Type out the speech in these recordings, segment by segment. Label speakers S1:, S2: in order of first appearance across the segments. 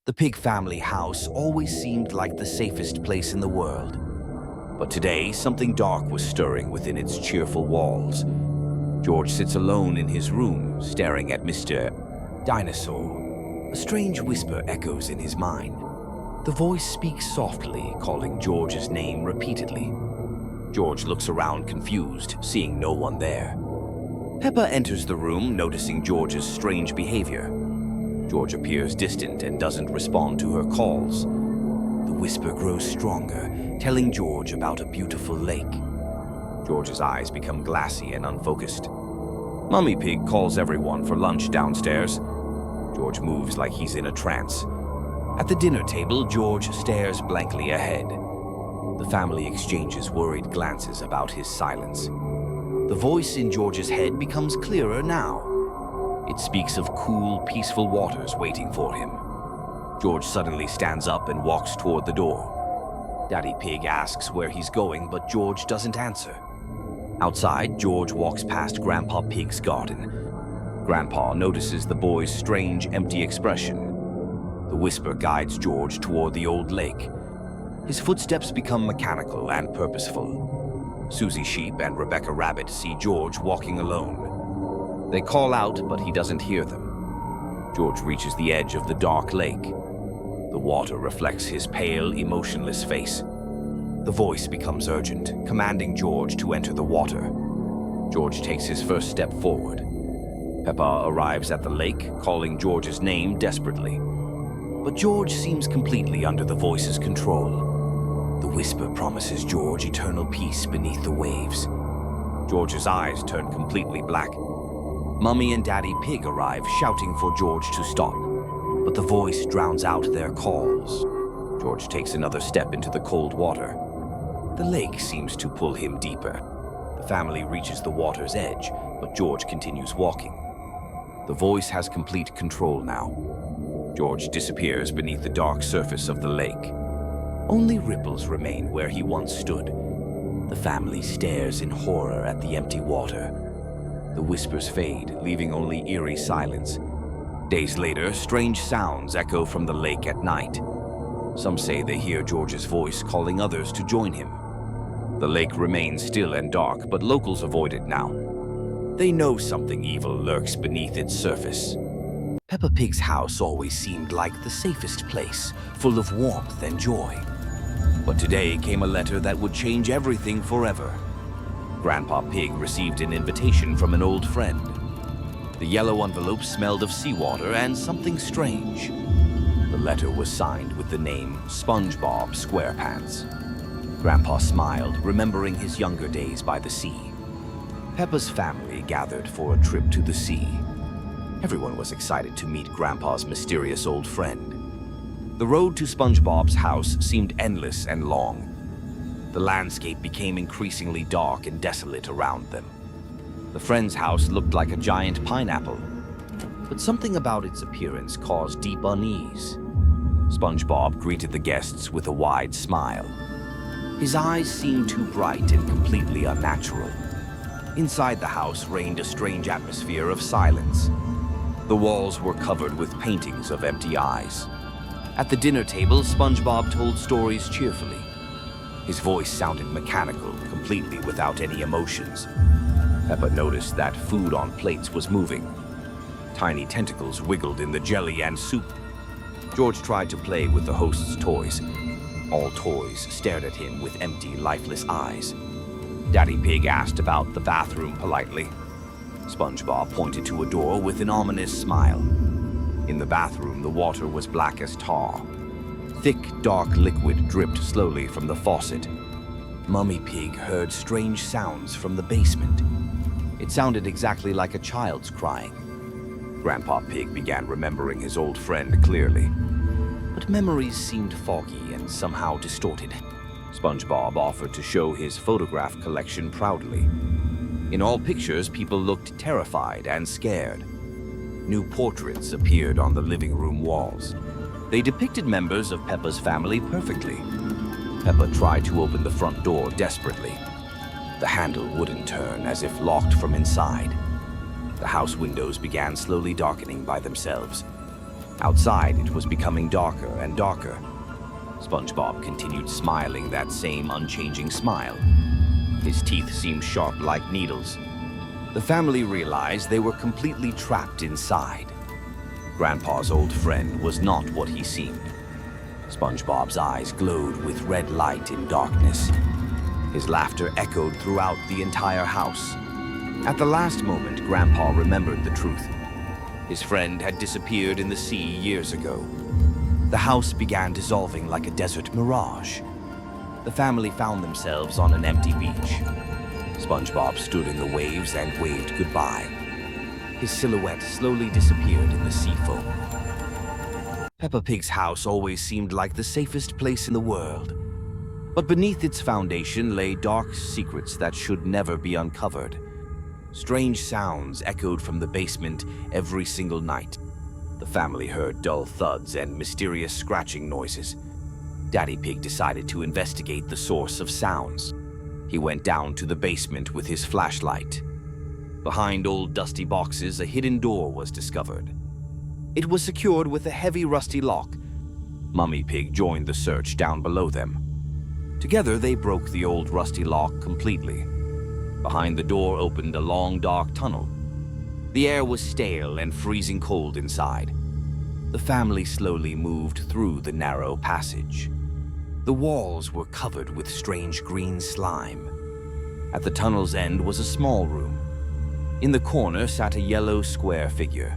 S1: The Pig family house always seemed like the safest place in the world. But today, something dark was stirring within its cheerful walls. George sits alone in his room, staring at Mr. Dinosaur. A strange whisper echoes in his mind. The voice speaks softly, calling George's name repeatedly. George looks around confused, seeing no one there. Peppa enters the room, noticing George's strange behavior. George appears distant and doesn't respond to her calls. The whisper grows stronger, telling George about a beautiful lake. George's eyes become glassy and unfocused. Mummy Pig calls everyone for lunch downstairs. George moves like he's in a trance. At the dinner table, George stares blankly ahead. The family exchanges worried glances about his silence. The voice in George's head becomes clearer now. It speaks of cool, peaceful waters waiting for him. George suddenly stands up and walks toward the door. Daddy Pig asks where he's going, but George doesn't answer. Outside, George walks past Grandpa Pig's garden. Grandpa notices the boy's strange, empty expression. The whisper guides George toward the old lake. His footsteps become mechanical and purposeful. Susie Sheep and Rebecca Rabbit see George walking alone. They call out, but he doesn't hear them. George reaches the edge of the dark lake. The water reflects his pale, emotionless face. The voice becomes urgent, commanding George to enter the water. George takes his first step forward. Peppa arrives at the lake, calling George's name desperately. But George seems completely under the voice's control. The whisper promises George eternal peace beneath the waves. George's eyes turn completely black. Mummy and Daddy Pig arrive, shouting for George to stop. But the voice drowns out their calls. George takes another step into the cold water. The lake seems to pull him deeper. The family reaches the water's edge, but George continues walking. The voice has complete control now. George disappears beneath the dark surface of the lake. Only ripples remain where he once stood. The family stares in horror at the empty water. The whispers fade, leaving only eerie silence. Days later, strange sounds echo from the lake at night. Some say they hear George's voice calling others to join him. The lake remains still and dark, but locals avoid it now. They know something evil lurks beneath its surface. Peppa Pig's house always seemed like the safest place, full of warmth and joy. But today came a letter that would change everything forever. Grandpa Pig received an invitation from an old friend. The yellow envelope smelled of seawater and something strange. The letter was signed with the name SpongeBob SquarePants. Grandpa smiled, remembering his younger days by the sea. Peppa's family gathered for a trip to the sea. Everyone was excited to meet Grandpa's mysterious old friend. The road to SpongeBob's house seemed endless and long. The landscape became increasingly dark and desolate around them. The friend's house looked like a giant pineapple, but something about its appearance caused deep unease. SpongeBob greeted the guests with a wide smile. His eyes seemed too bright and completely unnatural. Inside the house reigned a strange atmosphere of silence. The walls were covered with paintings of empty eyes. At the dinner table, SpongeBob told stories cheerfully. His voice sounded mechanical, completely without any emotions. Peppa noticed that food on plates was moving. Tiny tentacles wiggled in the jelly and soup. George tried to play with the host's toys. All toys stared at him with empty, lifeless eyes. Daddy Pig asked about the bathroom politely. SpongeBob pointed to a door with an ominous smile. In the bathroom, the water was black as tar. Thick, dark liquid dripped slowly from the faucet. Mummy Pig heard strange sounds from the basement. It sounded exactly like a child's crying. Grandpa Pig began remembering his old friend clearly. But memories seemed foggy and somehow distorted. SpongeBob offered to show his photograph collection proudly. In all pictures, people looked terrified and scared. New portraits appeared on the living room walls. They depicted members of Peppa's family perfectly. Peppa tried to open the front door desperately. The handle wouldn't turn, as if locked from inside. The house windows began slowly darkening by themselves. Outside, it was becoming darker and darker. SpongeBob continued smiling that same unchanging smile. His teeth seemed sharp like needles. The family realized they were completely trapped inside. Grandpa's old friend was not what he seemed. SpongeBob's eyes glowed with red light in darkness. His laughter echoed throughout the entire house. At the last moment, Grandpa remembered the truth. His friend had disappeared in the sea years ago. The house began dissolving like a desert mirage. The family found themselves on an empty beach. SpongeBob stood in the waves and waved goodbye. His silhouette slowly disappeared in the sea foam. Peppa Pig's house always seemed like the safest place in the world. But beneath its foundation lay dark secrets that should never be uncovered. Strange sounds echoed from the basement every single night. The family heard dull thuds and mysterious scratching noises. Daddy Pig decided to investigate the source of sounds. He went down to the basement with his flashlight. Behind old dusty boxes, a hidden door was discovered. It was secured with a heavy rusty lock. Mummy Pig joined the search down below them. Together, they broke the old rusty lock completely. Behind the door opened a long, dark tunnel. The air was stale and freezing cold inside. The family slowly moved through the narrow passage. The walls were covered with strange green slime. At the tunnel's end was a small room. In the corner sat a yellow square figure.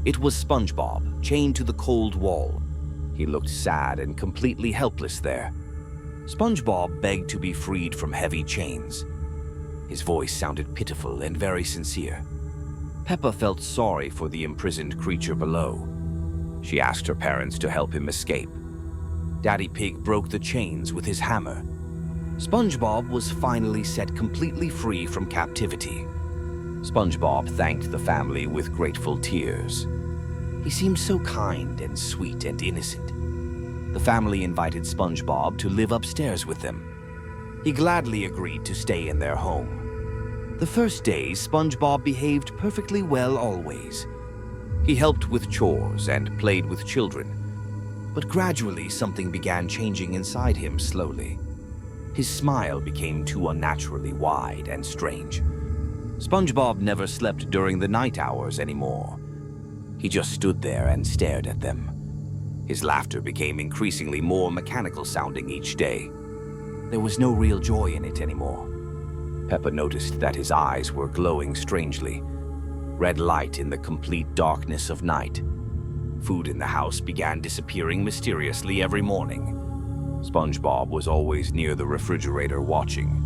S1: It was SpongeBob, chained to the cold wall. He looked sad and completely helpless there. SpongeBob begged to be freed from heavy chains. His voice sounded pitiful and very sincere. Peppa felt sorry for the imprisoned creature below. She asked her parents to help him escape. Daddy Pig broke the chains with his hammer. SpongeBob was finally set completely free from captivity. SpongeBob thanked the family with grateful tears. He seemed so kind and sweet and innocent. The family invited SpongeBob to live upstairs with them. He gladly agreed to stay in their home. The first days, SpongeBob behaved perfectly well always. He helped with chores and played with children. But gradually, something began changing inside him slowly. His smile became too unnaturally wide and strange. SpongeBob never slept during the night hours anymore. He just stood there and stared at them. His laughter became increasingly more mechanical sounding each day. There was no real joy in it anymore. Peppa noticed that his eyes were glowing strangely. Red light in the complete darkness of night. Food in the house began disappearing mysteriously every morning. SpongeBob was always near the refrigerator watching.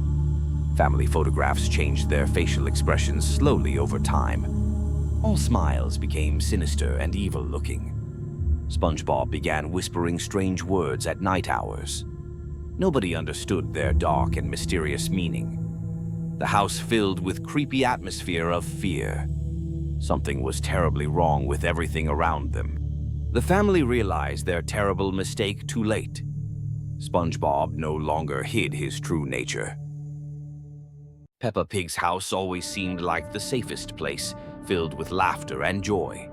S1: Family photographs changed their facial expressions slowly over time. All smiles became sinister and evil-looking. SpongeBob began whispering strange words at night hours. Nobody understood their dark and mysterious meaning. The house filled with creepy atmosphere of fear. Something was terribly wrong with everything around them. The family realized their terrible mistake too late. SpongeBob no longer hid his true nature. Peppa Pig's house always seemed like the safest place, filled with laughter and joy.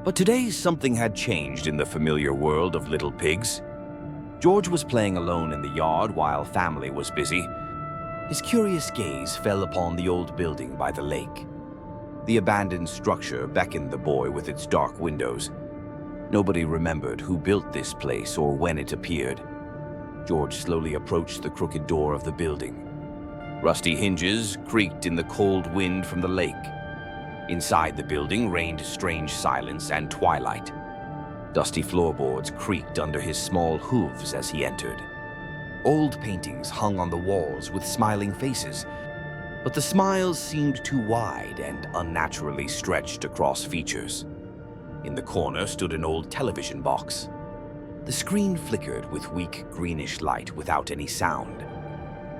S1: But today something had changed in the familiar world of little pigs. George was playing alone in the yard while family was busy. His curious gaze fell upon the old building by the lake. The abandoned structure beckoned the boy with its dark windows. Nobody remembered who built this place or when it appeared. George slowly approached the crooked door of the building. Rusty hinges creaked in the cold wind from the lake. Inside the building reigned strange silence and twilight. Dusty floorboards creaked under his small hooves as he entered. Old paintings hung on the walls with smiling faces, but the smiles seemed too wide and unnaturally stretched across features. In the corner stood an old television box. The screen flickered with weak greenish light without any sound.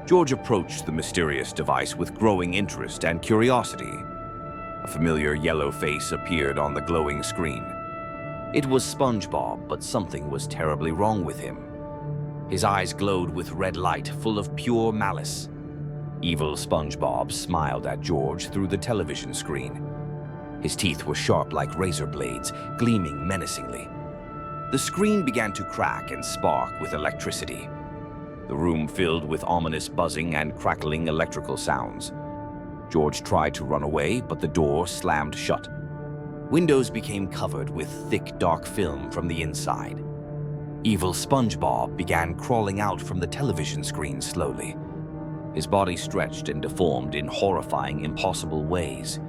S1: George approached the mysterious device with growing interest and curiosity. A familiar yellow face appeared on the glowing screen. It was SpongeBob, but something was terribly wrong with him. His eyes glowed with red light full of pure malice. Evil SpongeBob smiled at George through the television screen. His teeth were sharp like razor blades, gleaming menacingly. The screen began to crack and spark with electricity. The room filled with ominous buzzing and crackling electrical sounds. George tried to run away, but the door slammed shut. Windows became covered with thick, dark film from the inside. Evil SpongeBob began crawling out from the television screen slowly. His body stretched and deformed in horrifying, impossible ways.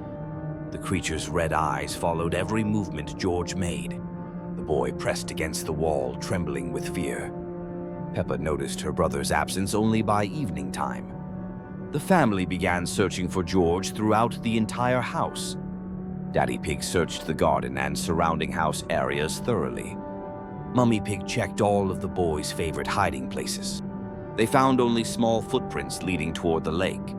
S1: The creature's red eyes followed every movement George made. The boy pressed against the wall, trembling with fear. Peppa noticed her brother's absence only by evening time. The family began searching for George throughout the entire house. Daddy Pig searched the garden and surrounding house areas thoroughly. Mummy Pig checked all of the boys' favorite hiding places. They found only small footprints leading toward the lake.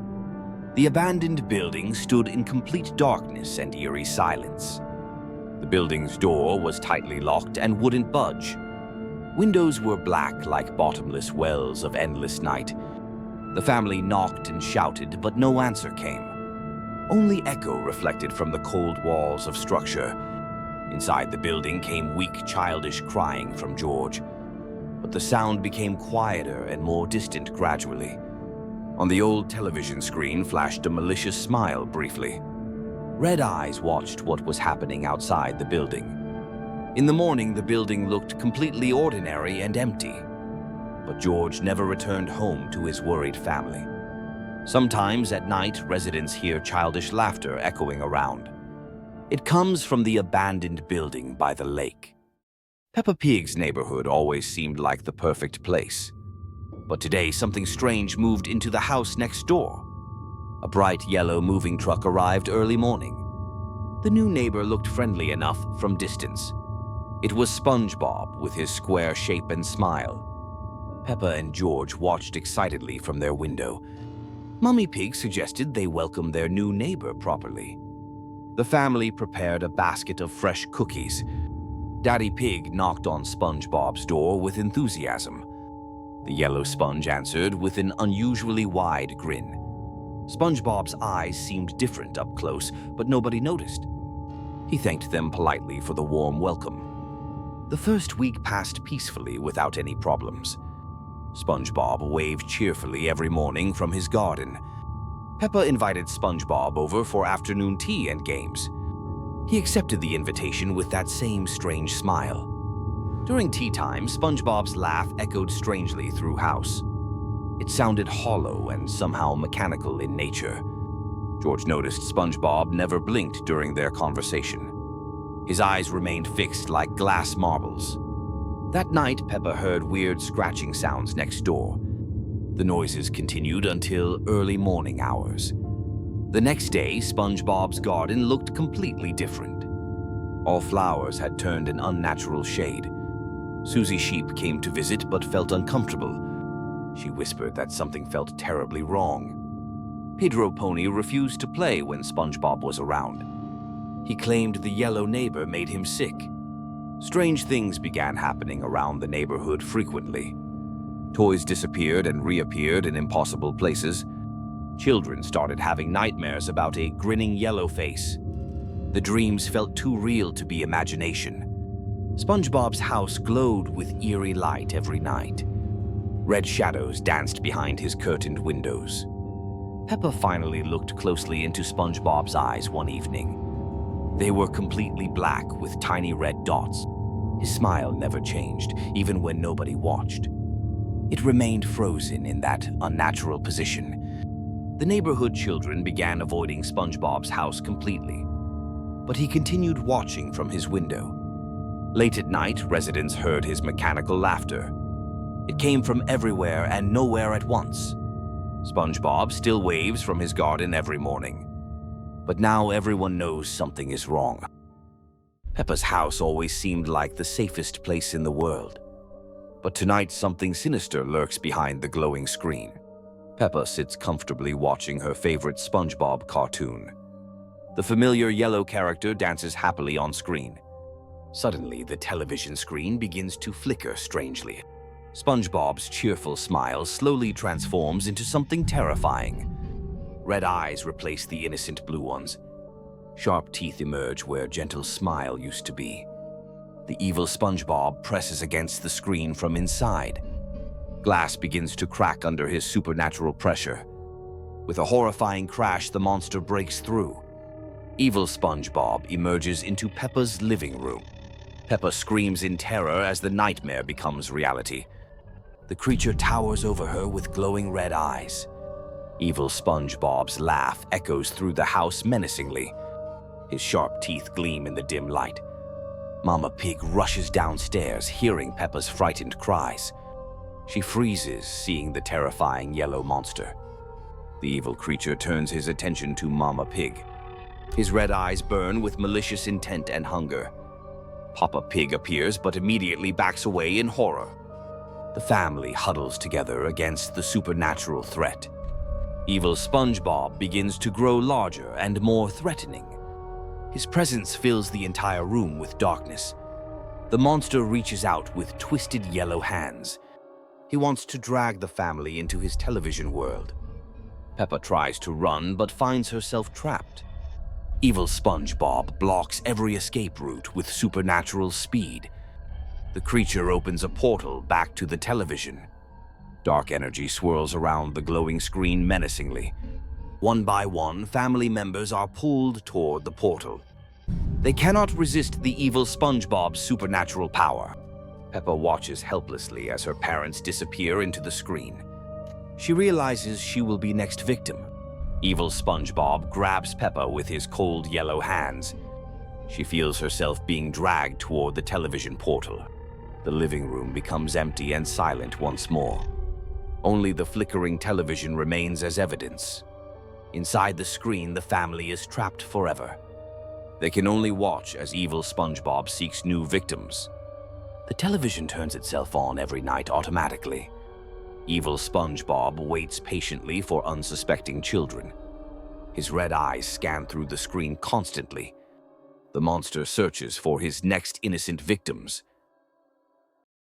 S1: The abandoned building stood in complete darkness and eerie silence. The building's door was tightly locked and wouldn't budge. Windows were black like bottomless wells of endless night. The family knocked and shouted, but no answer came. Only echo reflected from the cold walls of structure. Inside the building came weak, childish crying from George. But the sound became quieter and more distant gradually. On the old television screen flashed a malicious smile briefly. Red eyes watched what was happening outside the building. In the morning, the building looked completely ordinary and empty. But George never returned home to his worried family. Sometimes at night, residents hear childish laughter echoing around. It comes from the abandoned building by the lake. Peppa Pig's neighborhood always seemed like the perfect place. But today, something strange moved into the house next door. A bright yellow moving truck arrived early morning. The new neighbor looked friendly enough from distance. It was SpongeBob with his square shape and smile. Peppa and George watched excitedly from their window. Mummy Pig suggested they welcome their new neighbor properly. The family prepared a basket of fresh cookies. Daddy Pig knocked on SpongeBob's door with enthusiasm. The yellow sponge answered with an unusually wide grin. SpongeBob's eyes seemed different up close, but nobody noticed. He thanked them politely for the warm welcome. The first week passed peacefully without any problems. SpongeBob waved cheerfully every morning from his garden. Peppa invited SpongeBob over for afternoon tea and games. He accepted the invitation with that same strange smile. During tea time, SpongeBob's laugh echoed strangely through house. It sounded hollow and somehow mechanical in nature. George noticed SpongeBob never blinked during their conversation. His eyes remained fixed like glass marbles. That night, Peppa heard weird scratching sounds next door. The noises continued until early morning hours. The next day, SpongeBob's garden looked completely different. All flowers had turned an unnatural shade. Susie Sheep came to visit but felt uncomfortable. She whispered that something felt terribly wrong. Pedro Pony refused to play when SpongeBob was around. He claimed the yellow neighbor made him sick. Strange things began happening around the neighborhood frequently. Toys disappeared and reappeared in impossible places. Children started having nightmares about a grinning yellow face. The dreams felt too real to be imagination. SpongeBob's house glowed with eerie light every night. Red shadows danced behind his curtained windows. Peppa finally looked closely into SpongeBob's eyes one evening. They were completely black with tiny red dots. His smile never changed, even when nobody watched. It remained frozen in that unnatural position. The neighborhood children began avoiding SpongeBob's house completely, but he continued watching from his window. Late at night, residents heard his mechanical laughter. It came from everywhere and nowhere at once. SpongeBob still waves from his garden every morning. But now everyone knows something is wrong. Peppa's house always seemed like the safest place in the world. But tonight something sinister lurks behind the glowing screen. Peppa sits comfortably watching her favorite SpongeBob cartoon. The familiar yellow character dances happily on screen. Suddenly, the television screen begins to flicker strangely. SpongeBob's cheerful smile slowly transforms into something terrifying. Red eyes replace the innocent blue ones. Sharp teeth emerge where gentle smile used to be. The evil SpongeBob presses against the screen from inside. Glass begins to crack under his supernatural pressure. With a horrifying crash, the monster breaks through. Evil SpongeBob emerges into Peppa's living room. Peppa screams in terror as the nightmare becomes reality. The creature towers over her with glowing red eyes. Evil SpongeBob's laugh echoes through the house menacingly. His sharp teeth gleam in the dim light. Mama Pig rushes downstairs, hearing Peppa's frightened cries. She freezes, seeing the terrifying yellow monster. The evil creature turns his attention to Mama Pig. His red eyes burn with malicious intent and hunger. Papa Pig appears but immediately backs away in horror. The family huddles together against the supernatural threat. Evil SpongeBob begins to grow larger and more threatening. His presence fills the entire room with darkness. The monster reaches out with twisted yellow hands. He wants to drag the family into his television world. Peppa tries to run but finds herself trapped. Evil SpongeBob blocks every escape route with supernatural speed. The creature opens a portal back to the television. Dark energy swirls around the glowing screen menacingly. One by one, family members are pulled toward the portal. They cannot resist the evil SpongeBob's supernatural power. Peppa watches helplessly as her parents disappear into the screen. She realizes she will be next victim. Evil SpongeBob grabs Peppa with his cold yellow hands. She feels herself being dragged toward the television portal. The living room becomes empty and silent once more. Only the flickering television remains as evidence. Inside the screen, the family is trapped forever. They can only watch as evil SpongeBob seeks new victims. The television turns itself on every night automatically. Evil SpongeBob waits patiently for unsuspecting children. His red eyes scan through the screen constantly. The monster searches for his next innocent victims.